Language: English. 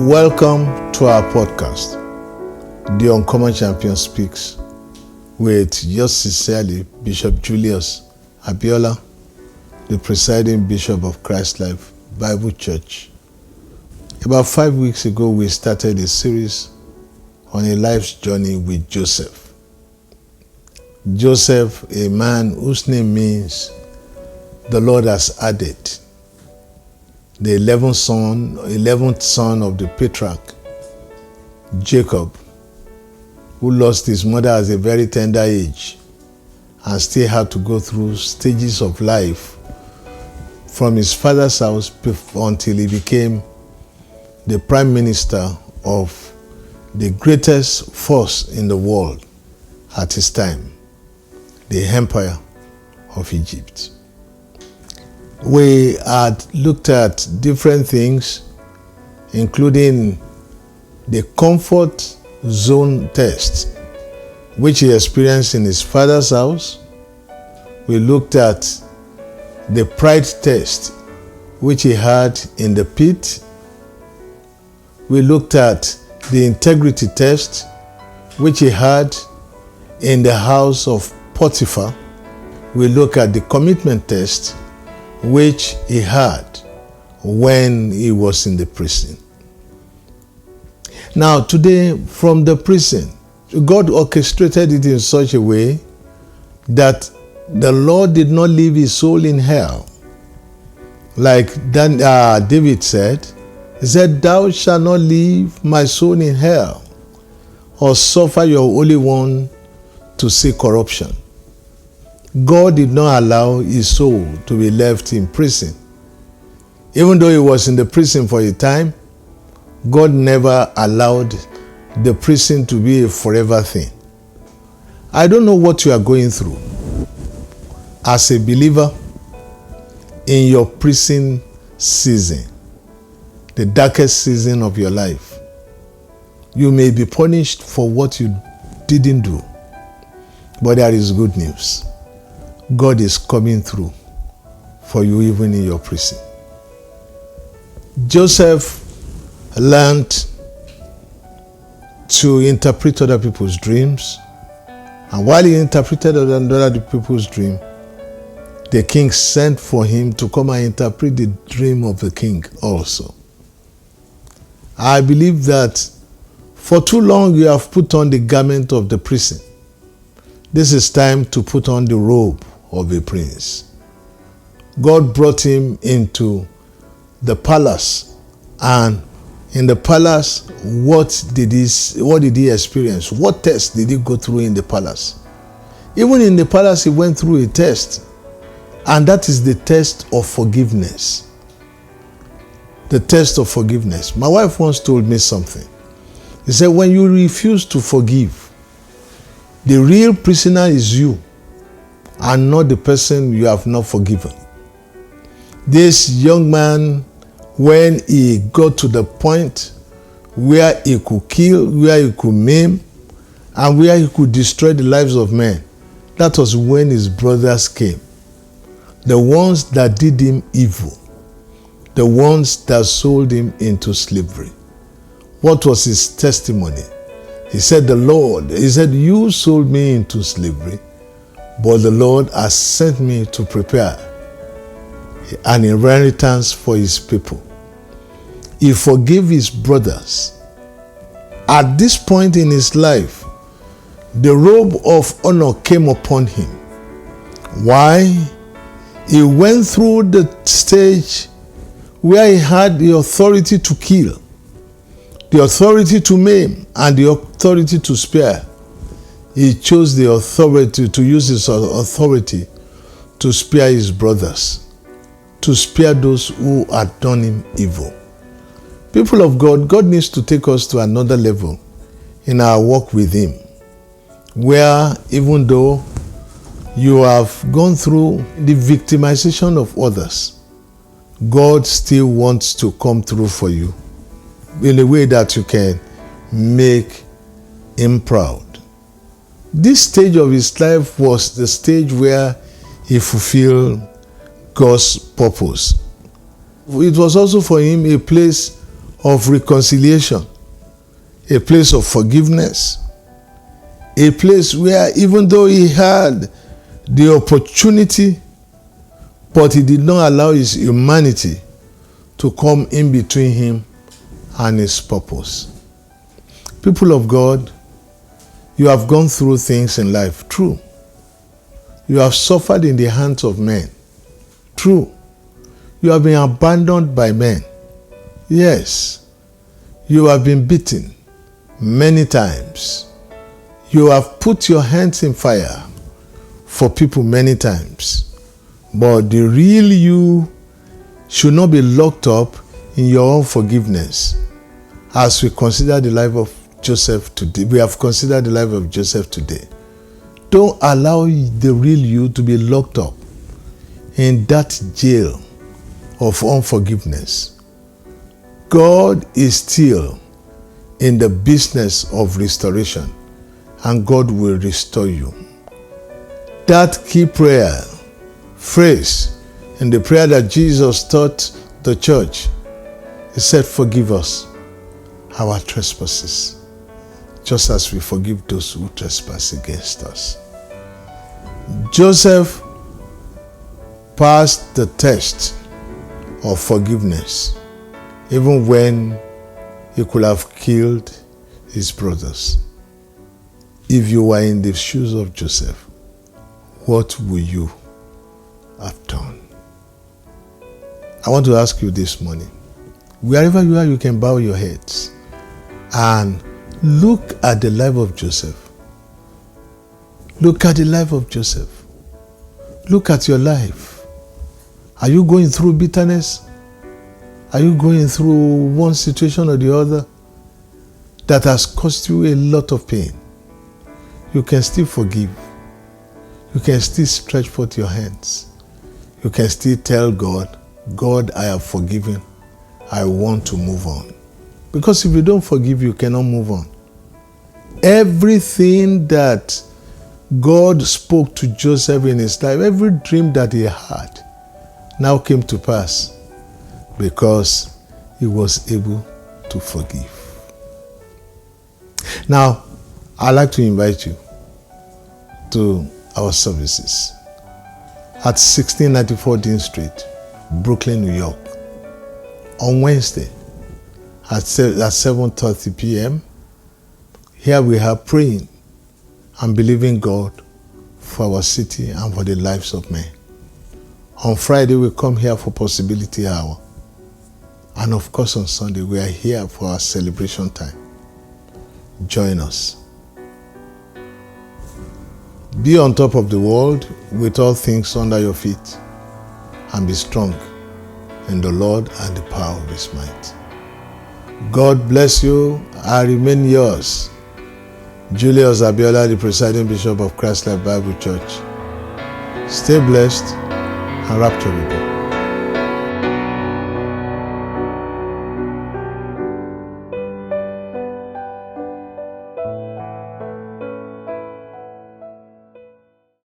Welcome to our podcast, The Uncommon Champion Speaks, with yours sincerely, Bishop Julius Abiola, the presiding Bishop of Christ Life Bible Church. About 5 weeks ago, we started a series on a life's journey with Joseph. Joseph, a man whose name means the Lord has added. The 11th son of the patriarch, Jacob, who lost his mother at a very tender age and still had to go through stages of life from his father's house until he became the prime minister of the greatest force in the world at his time, the Empire of Egypt. We had looked at different things, including the comfort zone test, which he experienced in his father's house. We looked at the pride test, which he had in the pit. We looked at the integrity test, which he had in the house of Potiphar. We look at the commitment test, which he had when he was in the prison. Now today, from the prison, God orchestrated it in such a way that the Lord did not leave his soul in hell. Like David said, he said, "Thou shalt not leave my soul in hell, or suffer your Holy One to see corruption." God did not allow his soul to be left in prison. Even though he was in the prison for a time, God never allowed the prison to be a forever thing. I don't know what you are going through as a believer in your prison season, the darkest season of your life. You may be punished for what you didn't do, but there is good news. God is coming through for you even in your prison. Joseph learned to interpret other people's dreams, and while he interpreted other people's dreams, the king sent for him to come and interpret the dream of the king also. I believe that for too long you have put on the garment of the prison. This is time to put on the robe of a prince. God brought him into the palace, and in the palace, what did he experience? What test did he go through in the palace? Even in the palace, he went through a test, and that is the test of forgiveness. The test of forgiveness. My wife once told me something. She said, when you refuse to forgive, the real prisoner is you, and not the person you have not forgiven. This young man, when he got to the point where he could kill, where he could maim, and where he could destroy the lives of men, that was when his brothers came. The ones that did him evil, the ones that sold him into slavery. What was his testimony? He said, you sold me into slavery, but the Lord has sent me to prepare an inheritance for his people. He forgave his brothers. At this point in his life, the robe of honor came upon him. Why? He went through the stage where he had the authority to kill, the authority to maim, and the authority to spare. He chose the authority to use his authority to spare his brothers, to spare those who had done him evil. People of God, God needs to take us to another level in our walk with him, where even though you have gone through the victimization of others, God still wants to come through for you in a way that you can make him proud. This stage of his life was the stage where he fulfilled God's purpose. It was also for him a place of reconciliation, a place of forgiveness, a place where even though he had the opportunity, but he did not allow his humanity to come in between him and his purpose. People of God, you have gone through things in life, true. You have suffered in the hands of men, true. You have been abandoned by men, yes. You have been beaten many times. You have put your hands in fire for people many times. But the real you should not be locked up in your unforgiveness. As we consider the life of Joseph today, we have considered the life of Joseph today. Don't allow the real you to be locked up in that jail of unforgiveness. God is still in the business of restoration, and God will restore you. That key prayer, phrase, in the prayer that Jesus taught the church, he said, forgive us our trespasses, just as we forgive those who trespass against us. Joseph passed the test of forgiveness, even when he could have killed his brothers. If you were in the shoes of Joseph, what would you have done? I want to ask you this morning, wherever you are, you can bow your heads and look at the life of Joseph. Look at the life of Joseph. Look at your life. Are you going through bitterness? Are you going through one situation or the other that has caused you a lot of pain? You can still forgive. You can still stretch forth your hands. You can still tell God, God, I have forgiven. I want to move on. Because if you don't forgive, you cannot move on. Everything that God spoke to Joseph in his life, every dream that he had, now came to pass because he was able to forgive. Now, I'd like to invite you to our services at 1694 Dean Street, Brooklyn, New York, on Wednesday at 7:30 p.m. Here we are praying and believing God for our city and for the lives of men. On Friday, we come here for Possibility Hour. And of course, on Sunday, we are here for our celebration time. Join us. Be on top of the world with all things under your feet, and be strong in the Lord and the power of his might. God bless you. I remain yours, Julius Abiola, the presiding bishop of Christ Life Bible Church. Stay blessed and rapture with God.